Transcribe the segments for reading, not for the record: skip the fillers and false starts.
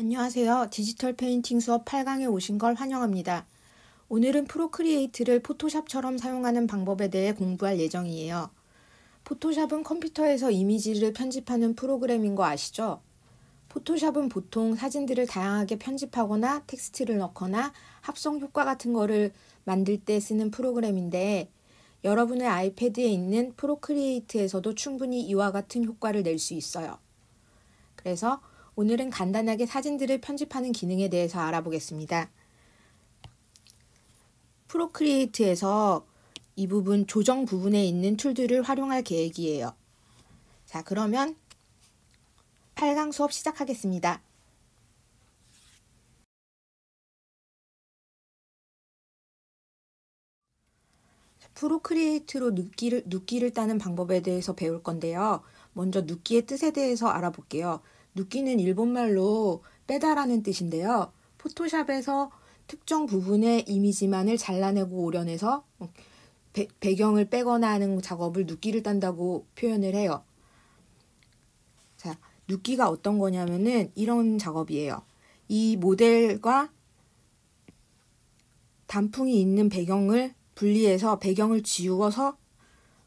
안녕하세요. 디지털 페인팅 수업 8강에 오신 걸 환영합니다. 오늘은 프로크리에이트를 포토샵처럼 사용하는 방법에 대해 공부할 예정이에요. 포토샵은 컴퓨터에서 이미지를 편집하는 프로그램인 거 아시죠? 포토샵은 보통 사진들을 다양하게 편집하거나 텍스트를 넣거나 합성 효과 같은 거를 만들 때 쓰는 프로그램인데 여러분의 아이패드에 있는 프로크리에이트에서도 충분히 이와 같은 효과를 낼 수 있어요. 그래서 오늘은 간단하게 사진들을 편집하는 기능에 대해서 알아보겠습니다. 프로크리에이트에서 이 부분 조정 부분에 있는 툴들을 활용할 계획이에요. 자, 그러면 8강 수업 시작하겠습니다. 프로크리에이트로 눕기를 따는 방법에 대해서 배울 건데요. 먼저 눕기의 뜻에 대해서 알아볼게요. 눕기는 일본말로 빼다라는 뜻인데요. 포토샵에서 특정 부분의 이미지만을 잘라내고 오려내서 배경을 빼거나 하는 작업을 눕기를 딴다고 표현을 해요. 자, 눕기가 어떤 거냐면은 이런 작업이에요. 이 모델과 단풍이 있는 배경을 분리해서 배경을 지우어서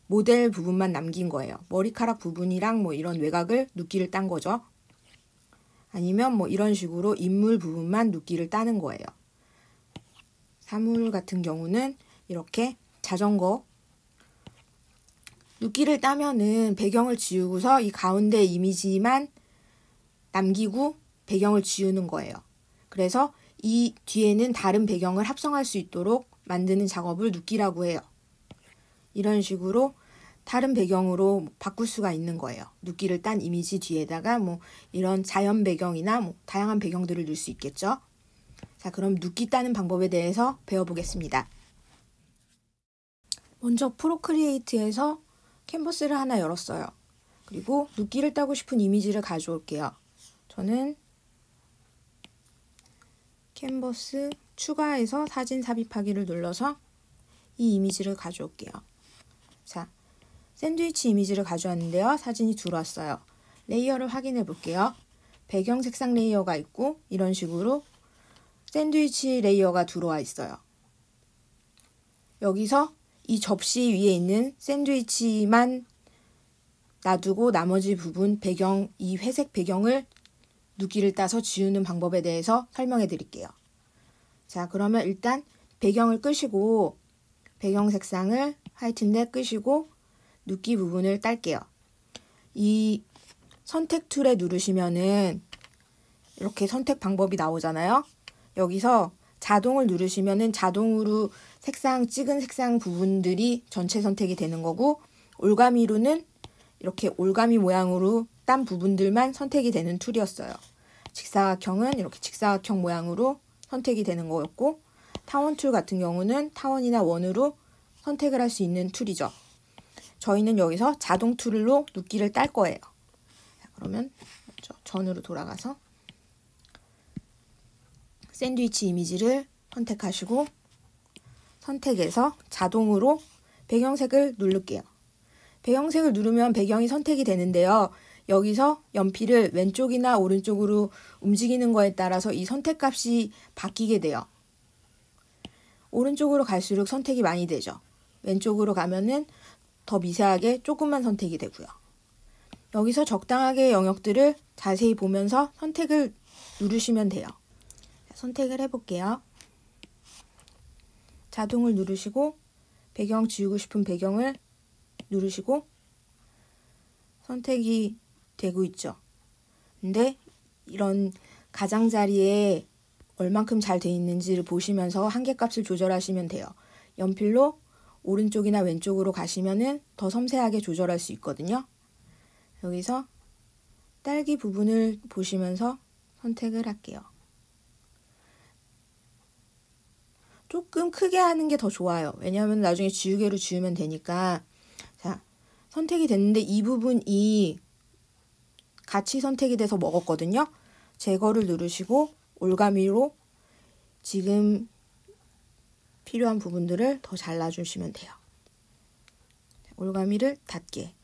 모델 부분만 남긴 거예요. 머리카락 부분이랑 이런 외곽을 눕기를 딴 거죠. 아니면 이런 식으로 인물 부분만 눕기를 따는 거예요. 사물 같은 경우는 이렇게 자전거 눕기를 따면은 배경을 지우고서 이 가운데 이미지만 남기고 배경을 지우는 거예요. 그래서 이 뒤에는 다른 배경을 합성할 수 있도록 만드는 작업을 눕기라고 해요. 이런 식으로 다른 배경으로 바꿀 수가 있는 거예요. 눕기를 딴 이미지 뒤에다가 이런 자연 배경이나 다양한 배경들을 넣을 수 있겠죠. 자, 그럼 눕기 따는 방법에 대해서 배워보겠습니다. 먼저 프로크리에이트에서 캔버스를 하나 열었어요. 그리고 눕기를 따고 싶은 이미지를 가져올게요. 저는 캔버스 추가해서 사진 삽입하기를 눌러서 이 이미지를 가져올게요. 자, 샌드위치 이미지를 가져왔는데요. 사진이 들어왔어요. 레이어를 확인해 볼게요. 배경 색상 레이어가 있고 이런 식으로 샌드위치 레이어가 들어와 있어요. 여기서 이 접시 위에 있는 샌드위치만 놔두고 나머지 부분 배경, 이 회색 배경을 눕기를 따서 지우는 방법에 대해서 설명해 드릴게요. 자, 그러면 일단 배경을 끄시고 배경 색상을 화이트인데 끄시고 눕기 부분을 딸게요. 이 선택 툴에 누르시면은 이렇게 선택 방법이 나오잖아요. 여기서 자동을 누르시면은 자동으로 찍은 색상 부분들이 전체 선택이 되는 거고, 올가미로는 이렇게 올가미 모양으로 딴 부분들만 선택이 되는 툴이었어요. 직사각형은 이렇게 직사각형 모양으로 선택이 되는 거였고, 타원 툴 같은 경우는 타원이나 원으로 선택을 할 수 있는 툴이죠. 저희는 여기서 자동 툴로 눕기를 딸 거예요. 자, 그러면 전으로 돌아가서 샌드위치 이미지를 선택하시고 선택해서 자동으로 배경색을 누를게요. 배경색을 누르면 배경이 선택이 되는데요. 여기서 연필을 왼쪽이나 오른쪽으로 움직이는 거에 따라서 이 선택값이 바뀌게 돼요. 오른쪽으로 갈수록 선택이 많이 되죠. 왼쪽으로 가면은 더 미세하게 조금만 선택이 되고요. 여기서 적당하게 영역들을 자세히 보면서 선택을 누르시면 돼요. 선택을 해볼게요. 자동을 누르시고 배경 지우고 싶은 배경을 누르시고 선택이 되고 있죠. 근데 이런 가장자리에 얼만큼 잘 돼 있는지를 보시면서 한계값을 조절하시면 돼요. 연필로 오른쪽이나 왼쪽으로 가시면은 더 섬세하게 조절할 수 있거든요. 여기서 딸기 부분을 보시면서 선택을 할게요. 조금 크게 하는 게 더 좋아요. 왜냐하면 나중에 지우개로 지우면 되니까. 자, 선택이 됐는데 이 부분이 같이 선택이 돼서 먹었거든요. 제거를 누르시고 올가미로 지금 필요한 부분들을 더 잘라주시면 돼요. 올가미를 닿게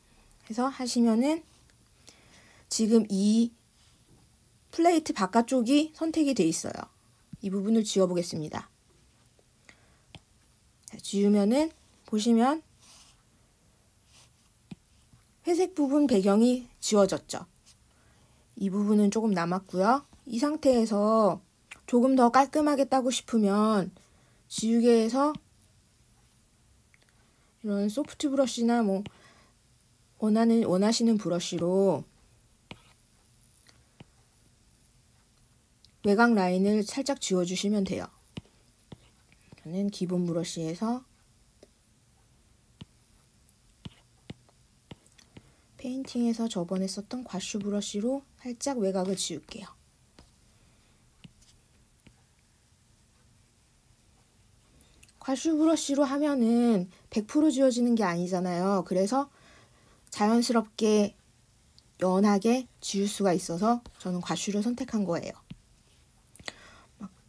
해서 하시면은 지금 이 플레이트 바깥쪽이 선택이 돼 있어요. 이 부분을 지워보겠습니다. 자, 지우면은 보시면 회색 부분 배경이 지워졌죠. 이 부분은 조금 남았고요. 이 상태에서 조금 더 깔끔하게 따고 싶으면 지우개에서 이런 소프트 브러쉬나 뭐 원하시는 브러쉬로 외곽 라인을 살짝 지워주시면 돼요. 저는 기본 브러쉬에서 페인팅에서 저번에 썼던 과슈 브러쉬로 살짝 외곽을 지울게요. 과슈 브러쉬로 하면은 100% 지워지는 게 아니잖아요. 그래서 자연스럽게 연하게 지울 수가 있어서 저는 과슈를 선택한 거예요.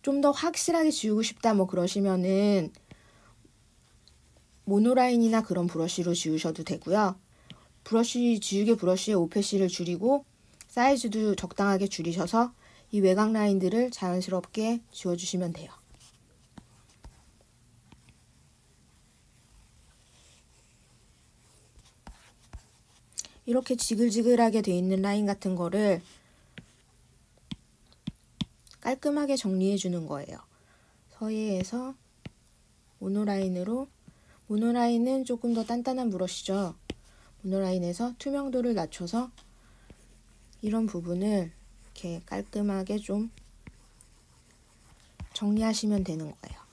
좀 더 확실하게 지우고 싶다 뭐 그러시면은 모노라인이나 그런 브러쉬로 지우셔도 되고요. 지우개 브러쉬의 오패시를 줄이고 사이즈도 적당하게 줄이셔서 이 외곽 라인들을 자연스럽게 지워주시면 돼요. 이렇게 지글지글하게 돼 있는 라인 같은 거를 깔끔하게 정리해 주는 거예요. 서예에서 모노라인은 조금 더 단단한 브러쉬죠. 모노라인에서 투명도를 낮춰서 이런 부분을 이렇게 깔끔하게 좀 정리하시면 되는 거예요.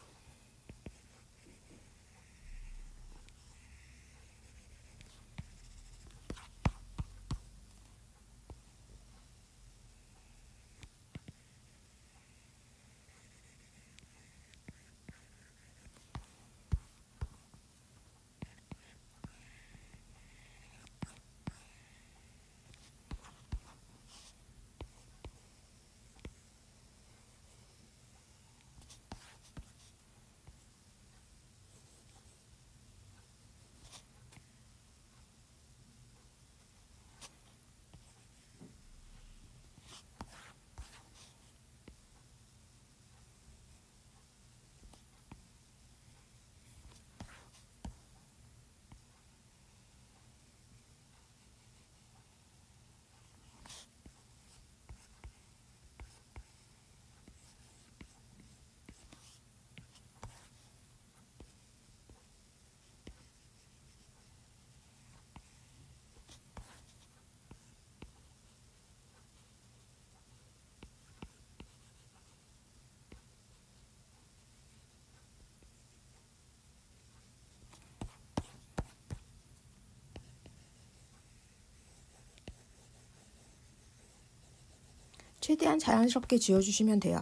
최대한 자연스럽게 지워주시면 돼요.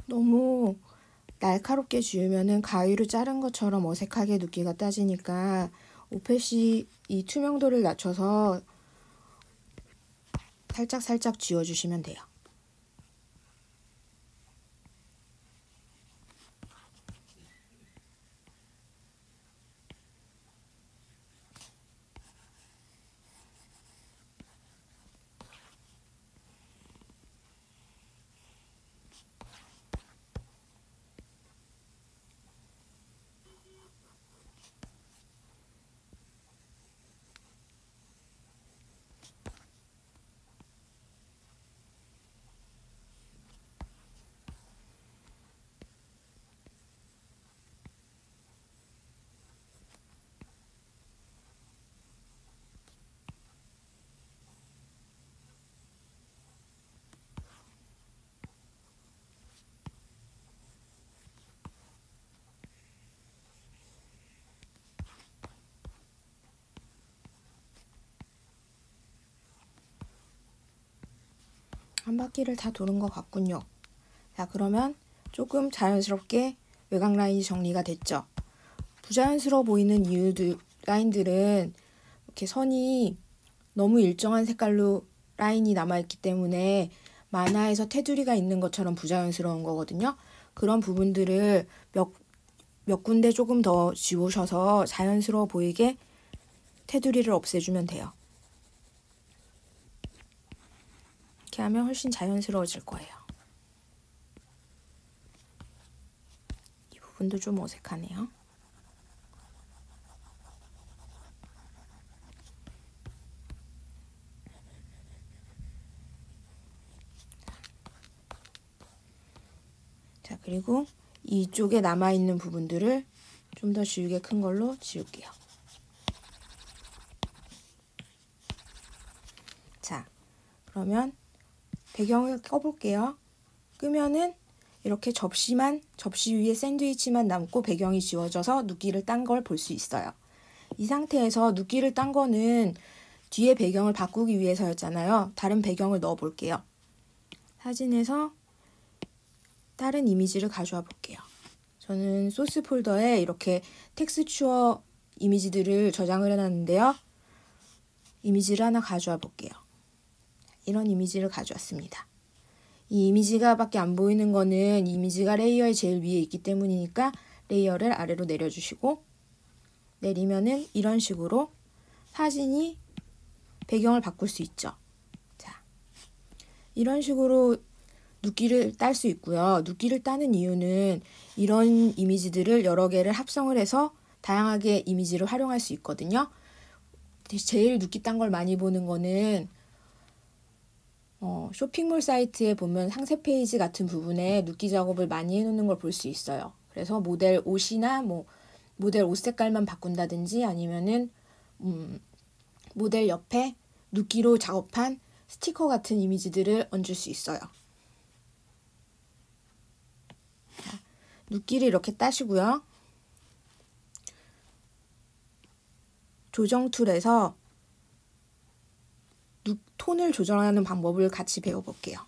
너무 날카롭게 지우면은 가위로 자른 것처럼 어색하게 눕기가 따지니까 오펫이 이 투명도를 낮춰서 살짝 지워주시면 돼요. 한 바퀴를 다 도는 것 같군요. 자, 그러면 조금 자연스럽게 외곽 라인이 정리가 됐죠. 부자연스러워 보이는 라인들은 이렇게 선이 너무 일정한 색깔로 라인이 남아있기 때문에 만화에서 테두리가 있는 것처럼 부자연스러운 거거든요. 그런 부분들을 몇 군데 조금 더 지우셔서 자연스러워 보이게 테두리를 없애주면 돼요. 이렇게 하면 훨씬 자연스러워질 거예요. 이 부분도 좀 어색하네요. 자, 그리고 이쪽에 남아있는 부분들을 좀 더 지우개 큰 걸로 지울게요. 자, 그러면 배경을 꺼볼게요. 끄면은 이렇게 접시 위에 샌드위치만 남고 배경이 지워져서 눕기를 딴 걸 볼 수 있어요. 이 상태에서 눕기를 딴 거는 뒤에 배경을 바꾸기 위해서였잖아요. 다른 배경을 넣어 볼게요. 사진에서 다른 이미지를 가져와 볼게요. 저는 소스 폴더에 이렇게 텍스처 이미지들을 저장을 해놨는데요. 이미지를 하나 가져와 볼게요. 이런 이미지를 가져왔습니다. 이 이미지가 밖에 안 보이는 거는 이미지가 레이어의 제일 위에 있기 때문이니까 레이어를 아래로 내려주시고, 내리면은 이런 식으로 사진이 배경을 바꿀 수 있죠. 자, 이런 식으로 눕기를 딸 수 있고요. 눕기를 따는 이유는 이런 이미지들을 여러 개를 합성을 해서 다양하게 이미지를 활용할 수 있거든요. 제일 눕기 딴 걸 많이 보는 거는 쇼핑몰 사이트에 보면 상세 페이지 같은 부분에 눕기 작업을 많이 해놓는 걸 볼 수 있어요. 그래서 모델 옷이나 모델 옷 색깔만 바꾼다든지 아니면은 모델 옆에 눕기로 작업한 스티커 같은 이미지들을 얹을 수 있어요. 자, 눕기를 이렇게 따시고요. 조정 툴에서 톤을 조정하는 방법을 같이 배워볼게요.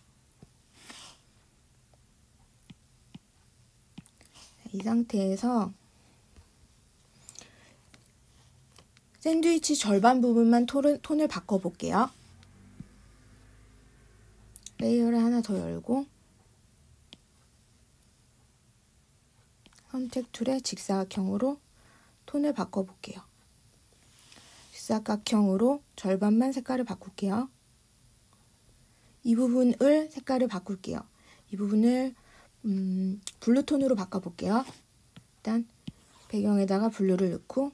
이 상태에서 샌드위치 절반 부분만 톤을 바꿔볼게요. 레이어를 하나 더 열고 선택 툴에 직사각형으로 톤을 바꿔볼게요. 직사각형으로 절반만 색깔을 바꿀게요. 이 부분을 색깔을 바꿀게요. 이 부분을 블루톤으로 바꿔볼게요. 일단 배경에다가 블루를 넣고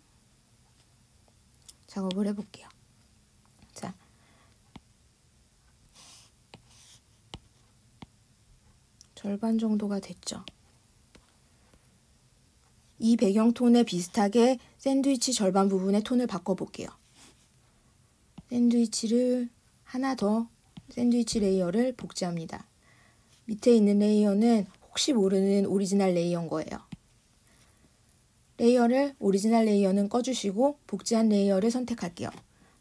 작업을 해볼게요. 자, 절반 정도가 됐죠. 이 배경톤에 비슷하게 샌드위치 절반 부분의 톤을 바꿔볼게요. 샌드위치를 하나 더 샌드위치 레이어를 복제합니다. 밑에 있는 레이어는 혹시 모르는 오리지널 레이어인 거예요. 오리지널 레이어는 꺼주시고 복제한 레이어를 선택할게요.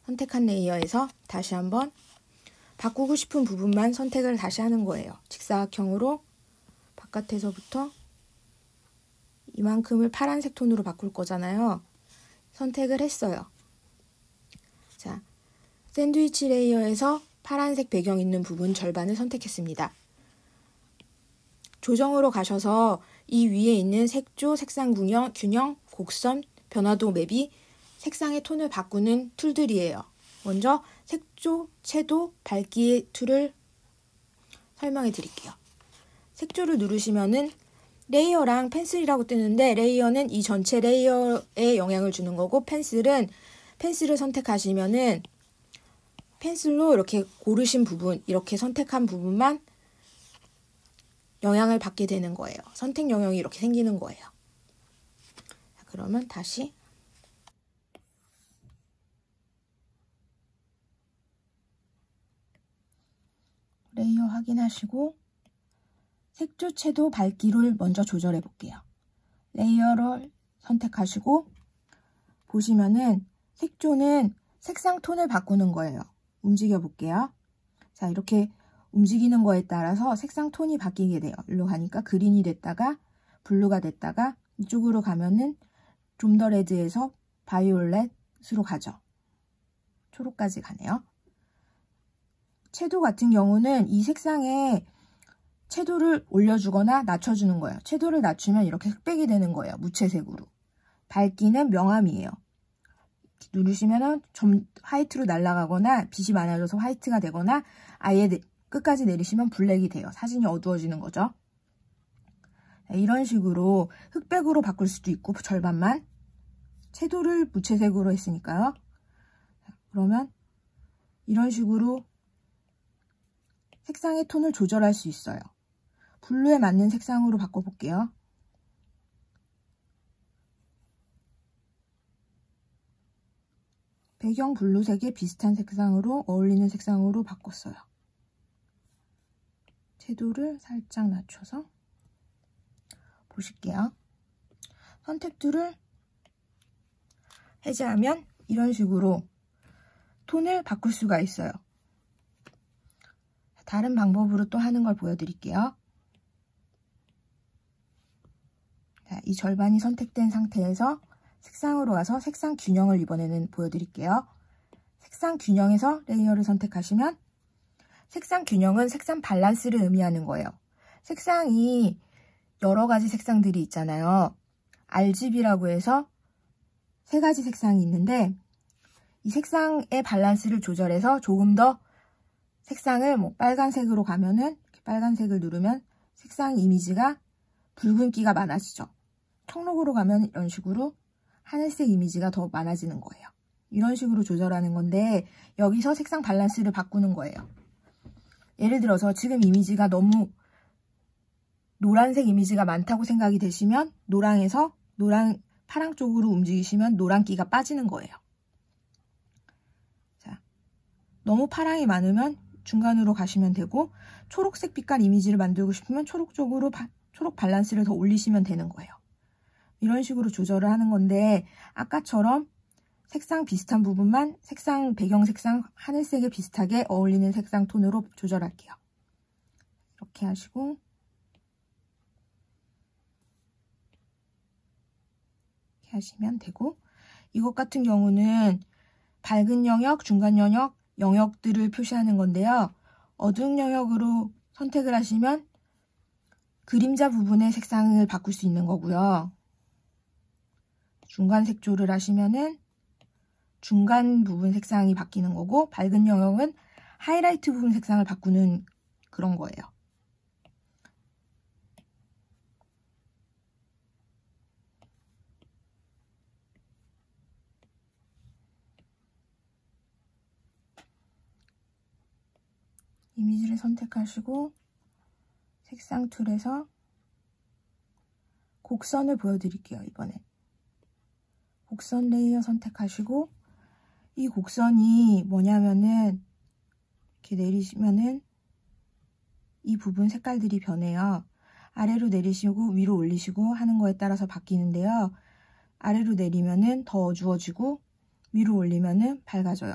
선택한 레이어에서 다시 한번 바꾸고 싶은 부분만 선택을 다시 하는 거예요. 직사각형으로 바깥에서부터 이만큼을 파란색 톤으로 바꿀 거잖아요. 선택을 했어요. 자, 샌드위치 레이어에서 파란색 배경 있는 부분 절반을 선택했습니다. 조정으로 가셔서 이 위에 있는 색조, 색상 균형, 곡선, 변화도 맵이 색상의 톤을 바꾸는 툴들이에요. 먼저 색조, 채도, 밝기의 툴을 설명해 드릴게요. 색조를 누르시면은 레이어랑 펜슬이라고 뜨는데 레이어는 이 전체 레이어에 영향을 주는 거고 펜슬을 선택하시면은 펜슬로 이렇게 고르신 부분, 이렇게 선택한 부분만 영향을 받게 되는 거예요. 선택 영역이 이렇게 생기는 거예요. 자, 그러면 다시 레이어 확인하시고 색조, 채도, 밝기를 먼저 조절해 볼게요. 레이어를 선택하시고 보시면은 색조는 색상 톤을 바꾸는 거예요. 움직여 볼게요. 자, 이렇게 움직이는 거에 따라서 색상 톤이 바뀌게 돼요. 일로 가니까 그린이 됐다가 블루가 됐다가 이쪽으로 가면은 좀 더 레드에서 바이올렛으로 가죠. 초록까지 가네요. 채도 같은 경우는 이 색상에 채도를 올려주거나 낮춰주는 거예요. 채도를 낮추면 이렇게 흑백이 되는 거예요. 무채색으로. 밝기는 명암이에요. 누르시면은 좀 화이트로 날아가거나 빛이 많아져서 화이트가 되거나 아예 끝까지 내리시면 블랙이 돼요. 사진이 어두워지는 거죠. 이런 식으로 흑백으로 바꿀 수도 있고 절반만. 채도를 무채색으로 했으니까요. 그러면 이런 식으로 색상의 톤을 조절할 수 있어요. 블루에 맞는 색상으로 바꿔볼게요. 배경 블루색에 비슷한 색상으로 어울리는 색상으로 바꿨어요. 채도를 살짝 낮춰서 보실게요. 선택2를 해제하면 이런 식으로 톤을 바꿀 수가 있어요. 다른 방법으로 또 하는 걸 보여드릴게요. 자, 이 절반이 선택된 상태에서 색상으로 가서 색상 균형을 이번에는 보여드릴게요. 색상 균형에서 레이어를 선택하시면 색상 균형은 색상 밸런스를 의미하는 거예요. 색상이 여러 가지 색상들이 있잖아요. RGB라고 해서 세 가지 색상이 있는데 이 색상의 밸런스를 조절해서 조금 더 색상을 빨간색으로 가면은 빨간색을 누르면 색상 이미지가 붉은기가 많아지죠. 청록으로 가면 이런 식으로 하늘색 이미지가 더 많아지는 거예요. 이런 식으로 조절하는 건데 여기서 색상 밸런스를 바꾸는 거예요. 예를 들어서 지금 이미지가 너무 노란색 이미지가 많다고 생각이 되시면 노랑에서 파랑 쪽으로 움직이시면 노란기가 빠지는 거예요. 자, 너무 파랑이 많으면 중간으로 가시면 되고 초록색 빛깔 이미지를 만들고 싶으면 초록 쪽으로 초록 밸런스를 더 올리시면 되는 거예요. 이런 식으로 조절을 하는 건데 아까처럼 색상 비슷한 부분만 색상 배경 색상 하늘색에 비슷하게 어울리는 색상 톤으로 조절할게요. 이렇게 하시고 이렇게 하시면 되고 이것 같은 경우는 밝은 영역, 중간 영역, 영역들을 표시하는 건데요. 어두운 영역으로 선택을 하시면 그림자 부분의 색상을 바꿀 수 있는 거고요. 중간 색조를 하시면은 중간 부분 색상이 바뀌는 거고 밝은 영역은 하이라이트 부분 색상을 바꾸는 그런 거예요. 이미지를 선택하시고 색상 툴에서 곡선을 보여드릴게요. 이번엔 곡선 레이어 선택하시고 이 곡선이 뭐냐면은 이렇게 내리시면은 이 부분 색깔들이 변해요. 아래로 내리시고 위로 올리시고 하는 거에 따라서 바뀌는데요. 아래로 내리면은 더 어두워지고 위로 올리면은 밝아져요.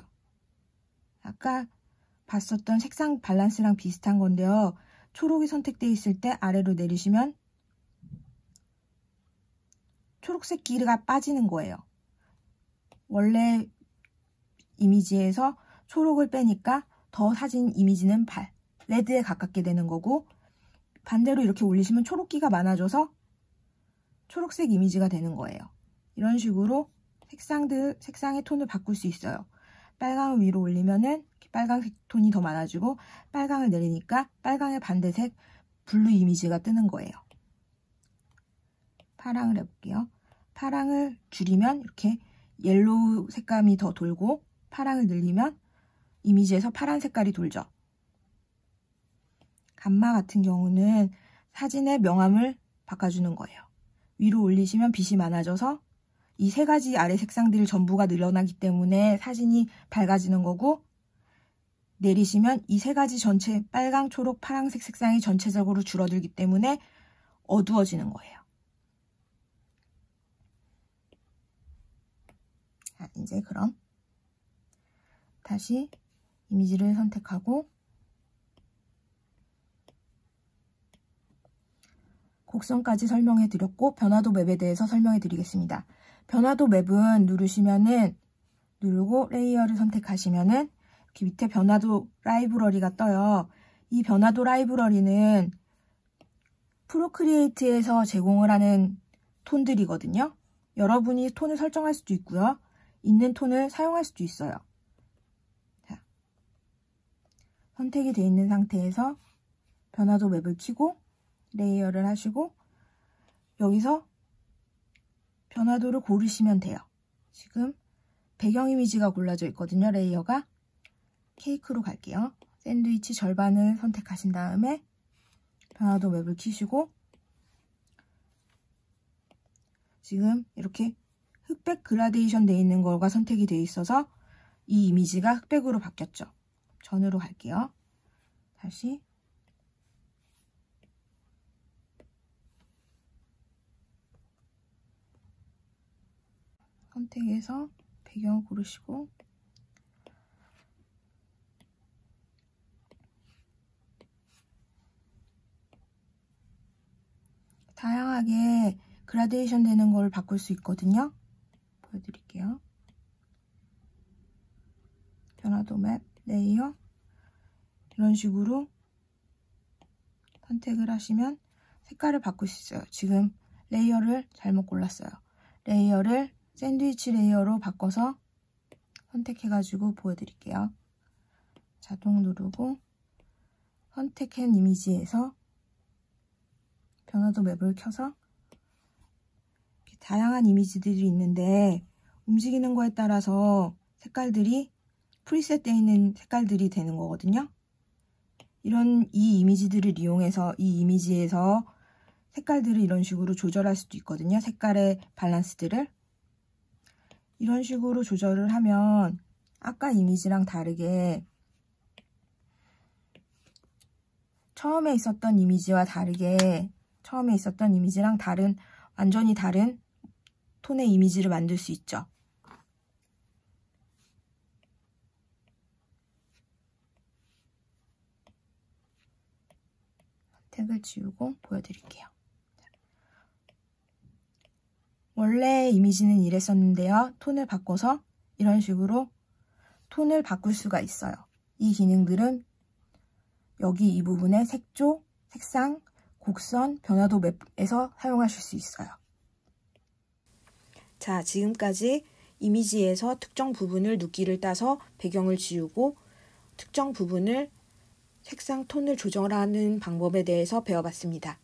아까 봤었던 색상 밸런스랑 비슷한 건데요. 초록이 선택되어 있을 때 아래로 내리시면 초록색 기가 빠지는 거예요. 원래 이미지에서 초록을 빼니까 더 사진 이미지는 레드에 가깝게 되는 거고 반대로 이렇게 올리시면 초록기가 많아져서 초록색 이미지가 되는 거예요. 이런 식으로 색상의 톤을 바꿀 수 있어요. 빨강을 위로 올리면은 빨강색 톤이 더 많아지고 빨강을 내리니까 빨강의 반대색 블루 이미지가 뜨는 거예요. 파랑을 해볼게요. 파랑을 줄이면 이렇게 옐로우 색감이 더 돌고 파랑을 늘리면 이미지에서 파란 색깔이 돌죠. 감마 같은 경우는 사진의 명암을 바꿔주는 거예요. 위로 올리시면 빛이 많아져서 이 세 가지 아래 색상들 전부가 늘어나기 때문에 사진이 밝아지는 거고 내리시면 이 세 가지 전체 빨강, 초록, 파란색 색상이 전체적으로 줄어들기 때문에 어두워지는 거예요. 자, 이제 그럼 다시 이미지를 선택하고 곡선까지 설명해 드렸고 변화도 맵에 대해서 설명해 드리겠습니다. 변화도 맵은 누르고 레이어를 선택하시면은 이렇게 밑에 변화도 라이브러리가 떠요. 이 변화도 라이브러리는 프로크리에이트에서 제공을 하는 톤들이거든요. 여러분이 톤을 설정할 수도 있고요. 있는 톤을 사용할 수도 있어요. 자, 선택이 되어 있는 상태에서 변화도 맵을 켜고 레이어를 하시고 여기서 변화도를 고르시면 돼요. 지금 배경 이미지가 골라져 있거든요. 레이어가. 케이크로 갈게요. 샌드위치 절반을 선택하신 다음에 변화도 맵을 켜시고 지금 이렇게 흑백 그라데이션 되어 있는 거가 선택이 되어 있어서 이 이미지가 흑백으로 바뀌었죠. 전으로 갈게요. 다시 선택해서 배경을 고르시고 다양하게 그라데이션 되는 걸 바꿀 수 있거든요. 보여드릴게요. 변화도 맵, 레이어 이런 식으로 선택을 하시면 색깔을 바꿀 수 있어요. 지금 레이어를 잘못 골랐어요. 레이어를 샌드위치 레이어로 바꿔서 선택해가지고 보여드릴게요. 자동 누르고 선택한 이미지에서 변화도 맵을 켜서 이렇게 다양한 이미지들이 있는데 움직이는 거에 따라서 색깔들이 프리셋 되어 있는 색깔들이 되는 거거든요. 이 이미지들을 이용해서 이 이미지에서 색깔들을 이런 식으로 조절할 수도 있거든요. 색깔의 밸런스들을. 이런 식으로 조절을 하면 아까 이미지랑 다르게 처음에 있었던 이미지랑 완전히 다른 톤의 이미지를 만들 수 있죠. 선택을 지우고 보여드릴게요. 원래 이미지는 이랬었는데요. 톤을 바꿔서 이런 식으로 톤을 바꿀 수가 있어요. 이 기능들은 여기 이 부분에 색조, 색상, 곡선, 변화도 맵에서 사용하실 수 있어요. 자, 지금까지 이미지에서 특정 부분을 눕기를 따서 배경을 지우고 특정 부분을 색상 톤을 조절하는 방법에 대해서 배워봤습니다.